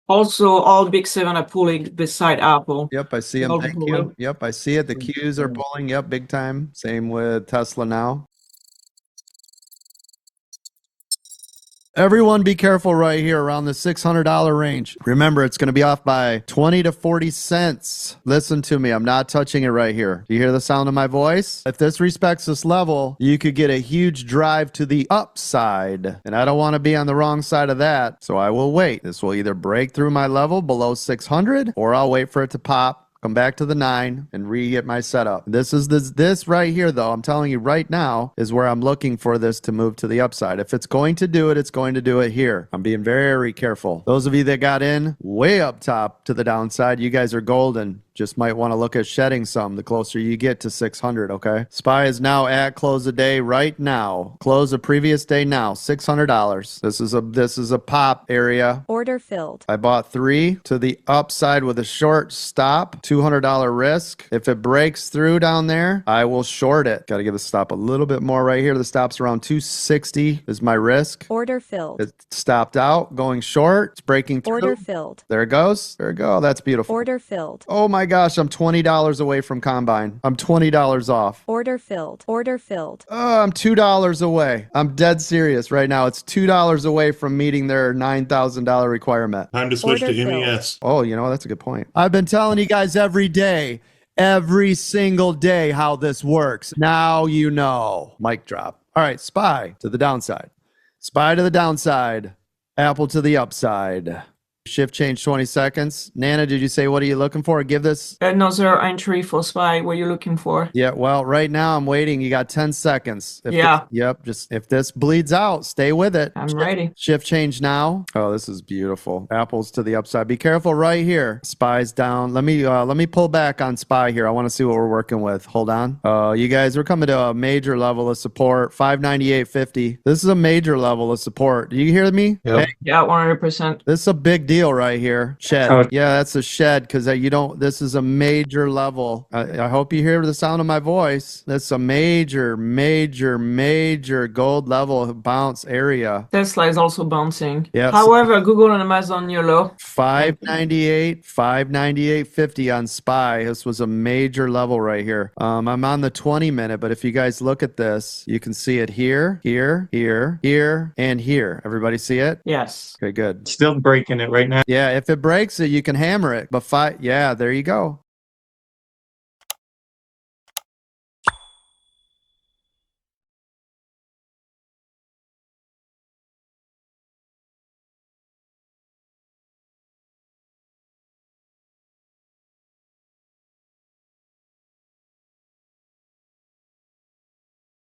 Also, all big seven are pulling beside Apple. Yep, I see them. All Thank you. pulling. Yep, I see it. The Qs are pulling. Yep, big time. Same with Tesla now. Everyone be careful right here around the $600 range. Remember, it's going to be off by 20 to 40 cents. Listen to me. I'm not touching it right here. Do you hear the sound of my voice? If this respects this level, you could get a huge drive to the upside. And I don't want to be on the wrong side of that. So I will wait. This will either break through my level below 600 or I'll wait for it to pop. Come back to the 9 and re-get my setup. This right here, though, I'm telling you right now, is where I'm looking for this to move to the upside. If it's going to do it, it's going to do it here. I'm being very careful. Those of you that got in way up top to the downside, you guys are golden. Just might want to look at shedding some the closer you get to 600, okay? SPY is now at close of day right now. Close of previous day now, $600. This is a pop area. Order filled. I bought 3 to the upside with a short stop, $200 risk. If it breaks through down there, I will short it. Got to give the stop a little bit more right here. The stop's around 260 is my risk. Order filled. It stopped out, going short. It's breaking through. Order filled. There it goes. There it go. That's beautiful. Order filled. Oh my gosh, I'm $20 away from Combine. I'm $20 off. Order filled. Order filled. Oh, I'm $2 away. I'm dead serious right now. It's $2 away from meeting their $9,000 requirement. Time to switch Order to filled. MES. Oh, you know, that's a good point. I've been telling you guys every day, every single day how this works. Now you know. Mic drop. All right, SPY to the downside. SPY to the downside. Apple to the upside. Shift change 20 seconds. Nana, did you say what are you looking for? Give this. Another entry for SPY. What are you looking for? Yeah, well, right now I'm waiting. You got 10 seconds. Yep, just if this bleeds out, stay with it. I'm ready. Shift change now. Oh, this is beautiful. Apples to the upside. Be careful right here. SPY's down. Let me pull back on SPY here. I want to see what we're working with. Hold on. You guys, we're coming to a major level of support. 598.50. This is a major level of support. Do you hear me? Yep. Hey, Yeah, 100%. this is a big deal right here. Shed. Oh. Yeah, that's a shed because you don't. This is a major level. I hope you hear the sound of my voice. That's a major, major, major gold level bounce area. Tesla is also bouncing. Yes. However, Google and Amazon YOLO. 598, 598.50 on SPY. This was a major level right here. I'm on the 20 minute, but if you guys look at this, you can see it here, here, here, here, and here. Everybody see it? Yes. Okay, good. Still breaking it right now. Yeah, if it breaks it, you can hammer it. But yeah, there you go.